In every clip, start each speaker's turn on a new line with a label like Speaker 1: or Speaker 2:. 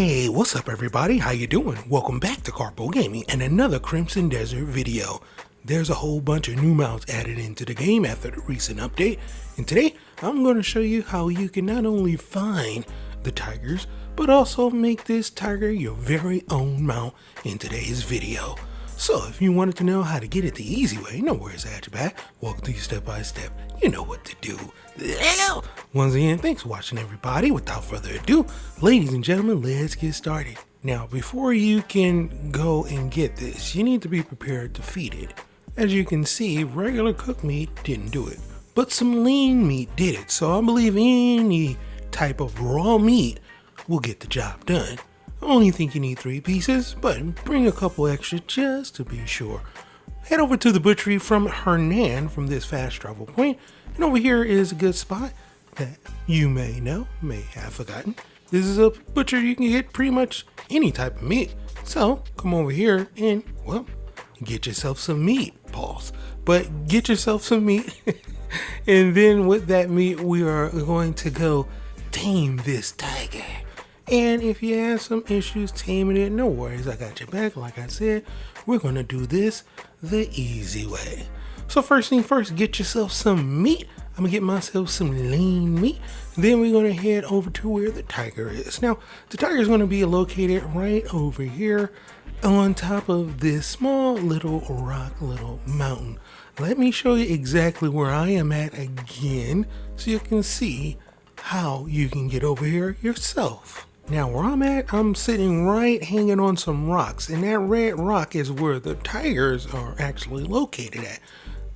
Speaker 1: Hey, what's up everybody? How you doing? Welcome back to Karpo Gaming and another Crimson Desert video. There's a whole bunch of new mounts added into the game after the recent update, and today I'm going to show you how you can not only find the tigers, but also make this tiger your very own mount in today's video. So if you wanted to know how to get it the easy way, no worries, I had your back. Walk through you step by step. You know what to do. Once again, thanks for watching everybody. Without further ado, ladies and gentlemen, let's get started. Now, before you can go and get this, you need to be prepared to feed it. As you can see, regular cooked meat didn't do it, but some lean meat did it. So I believe any type of raw meat will get the job done. I only think you need 3 pieces, but bring a couple extra just to be sure. Head over to the butchery from Hernan from this fast travel point, and over here is a good spot that you may know, may have forgotten. This is a butcher you can get pretty much any type of meat. So come over here and, well, get yourself some meat, pause. But get yourself some meat, and then with that meat, we are going to go tame this tiger. And if you have some issues taming it, no worries, I got your back. Like I said, we're gonna do this the easy way. So first thing first, get yourself some meat. I'm gonna get myself some lean meat. Then we're gonna head over to where the tiger is. Now, the tiger is gonna be located right over here on top of this small little rock, little mountain. Let me show you exactly where I am at again, so you can see how you can get over here yourself. Now where I'm at, I'm sitting right hanging on some rocks, and that red rock is where the tigers are actually located at.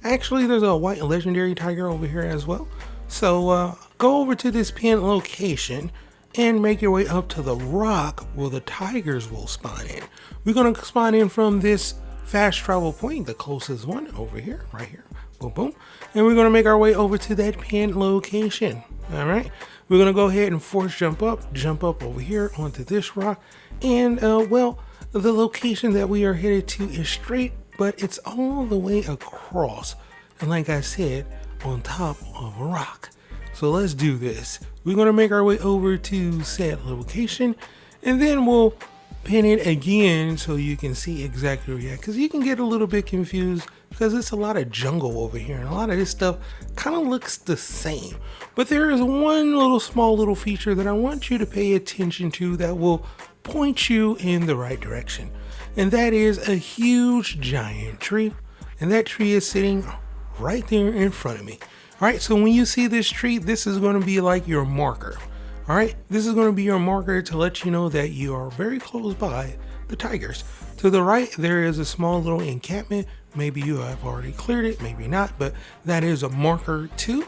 Speaker 1: Actually, there's a white legendary tiger over here as well. So go over to this pinned location and make your way up to the rock where the tigers will spawn in. We're gonna spawn in from this fast travel point, the closest one over here, right here, boom, boom. And we're gonna make our way over to that pinned location, all right? We're gonna go ahead and force jump up over here onto this rock. And well, the location that we are headed to is straight, but it's all the way across. And like I said, on top of a rock. So let's do this. We're gonna make our way over to said location, and then we'll pin it again so you can see exactly where you're at, because you can get a little bit confused because it's a lot of jungle over here, and a lot of this stuff kind of looks the same. But there is one small little feature that I want you to pay attention to that will point you in the right direction, and that is a huge giant tree, and that tree is sitting right there in front of me. All right, so when you see this tree, this is going to be like your marker. All right, this is going to be your marker to let you know that you are very close by the tigers. To the right, there is a small little encampment. Maybe you have already cleared it, maybe not, but that is a marker too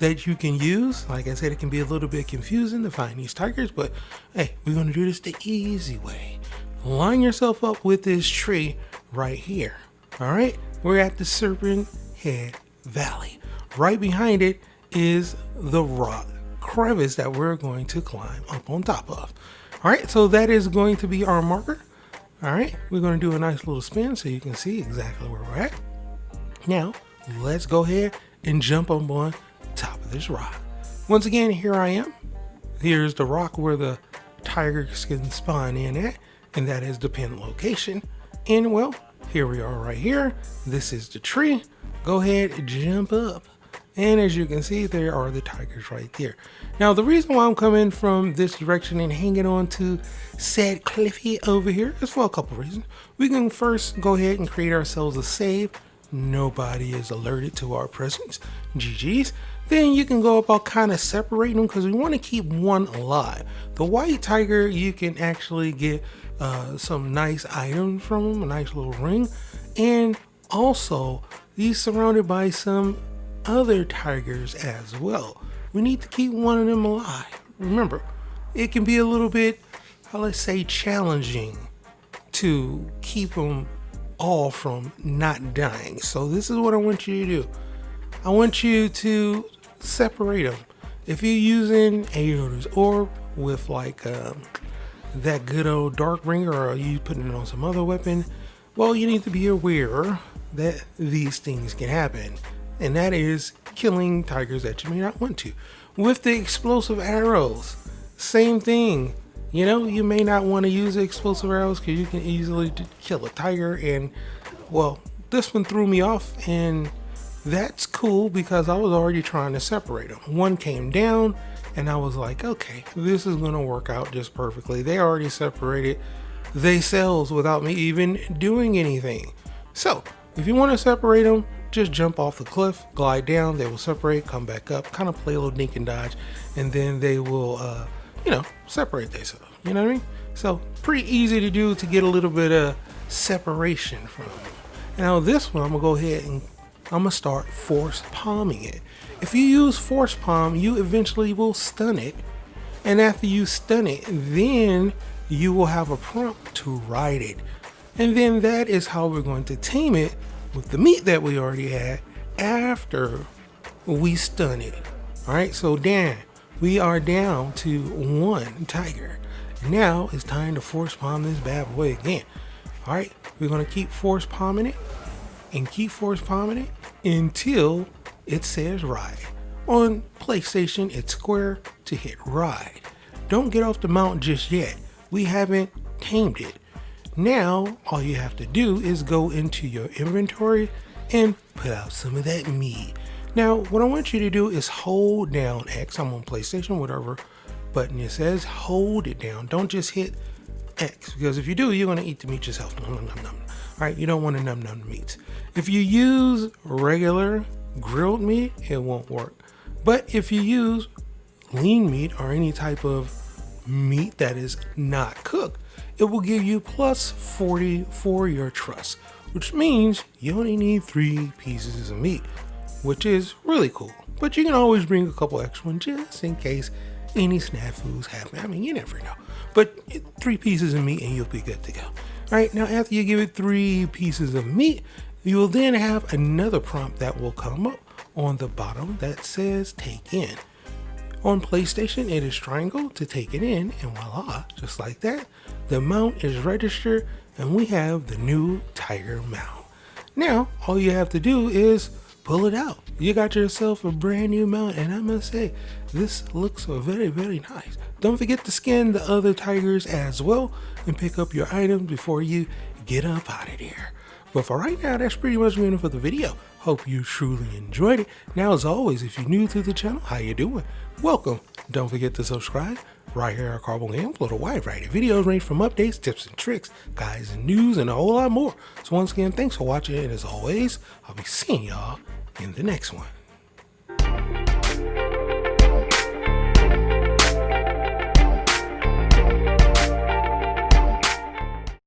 Speaker 1: that you can use. Like I said, it can be a little bit confusing to find these tigers, but hey, we're going to do this the easy way. Line yourself up with this tree right here. All right, we're at the Serpent Head Valley. Right behind it is the rock crevice that we're going to climb up on top of. All right, so that is going to be our marker. All right, we're going to do a nice little spin so you can see exactly where we're at. Now, let's go ahead and jump up on top of this rock. Once again, here I am. Here's the rock where the tigers can spawn in at, and that is the pin location. And well, here we are right here. This is the tree. Go ahead and jump up. And as you can see, there are the tigers right there. Now, the reason why I'm coming from this direction and hanging on to said cliffy over here is for a couple reasons. We can first go ahead and create ourselves a save. Nobody is alerted to our presence. GG's. Then you can go about kind of separating them because we want to keep one alive. The white tiger, you can actually get some nice items from him, a nice little ring. And also, he's surrounded by some other tigers as well. We need to keep one of them alive. Remember, it can be a little bit, let's say, challenging to keep them all from not dying. So this is what I want you to do. I want you to separate them. If you're using Aeoda's orb with like that good old dark ringer, or you putting it on some other weapon, well, you need to be aware that these things can happen. And that is killing tigers that you may not want to. With the explosive arrows, same thing. You know, you may not want to use the explosive arrows because you can easily kill a tiger. And well, this one threw me off, and that's cool because I was already trying to separate them. One came down and I was like, okay, this is going to work out just perfectly. They already separated themselves without me even doing anything. So if you want to separate them, just jump off the cliff, glide down, they will separate, come back up, kind of play a little dink and dodge, and then they will, separate themselves. You know what I mean? So pretty easy to do to get a little bit of separation from them. Now this one, I'm going to go ahead and I'm going to start force palming it. If you use force palm, you eventually will stun it. And after you stun it, then you will have a prompt to ride it. And then that is how we're going to tame it with the meat that we already had after we stun it. All right, so Dan, we are down to 1 tiger. Now it's time to force palm this bad boy again. All right, we're going to keep force palming it and keep force palming it until it says ride. On PlayStation, it's square to hit ride. Don't get off the mount just yet. We haven't tamed it. Now, all you have to do is go into your inventory and put out some of that meat. Now, what I want you to do is hold down X. I'm on PlayStation, whatever button it says, hold it down. Don't just hit X, because if you do, you're going to eat the meat yourself. Nom, nom, nom, nom. All right, you don't want to num num the meats. If you use regular grilled meat, it won't work. But if you use lean meat or any type of meat that is not cooked, it will give you plus 40 for your trust, which means you only need 3 pieces of meat, which is really cool. But you can always bring a couple extra ones just in case any snafus happen. I mean, you never know. But 3 pieces of meat and you'll be good to go. All right, now after you give it 3 pieces of meat, you will then have another prompt that will come up on the bottom that says take in. On PlayStation, it is triangle to take it in, and voila, just like that, the mount is registered and we have the new tiger mount. Now, all you have to do is pull it out. You got yourself a brand new mount, and I must say, this looks very, very nice. Don't forget to scan the other tigers as well and pick up your items before you get up out of there. But for right now, that's pretty much it for the video. Hope you truly enjoyed it. Now, as always, if you're new to the channel, how you doing? Welcome. Don't forget to subscribe. Right here at Karpo upload a wide variety of videos range from updates, tips and tricks, guides and news, and a whole lot more. So once again, thanks for watching, and as always, I'll be seeing y'all in the next one.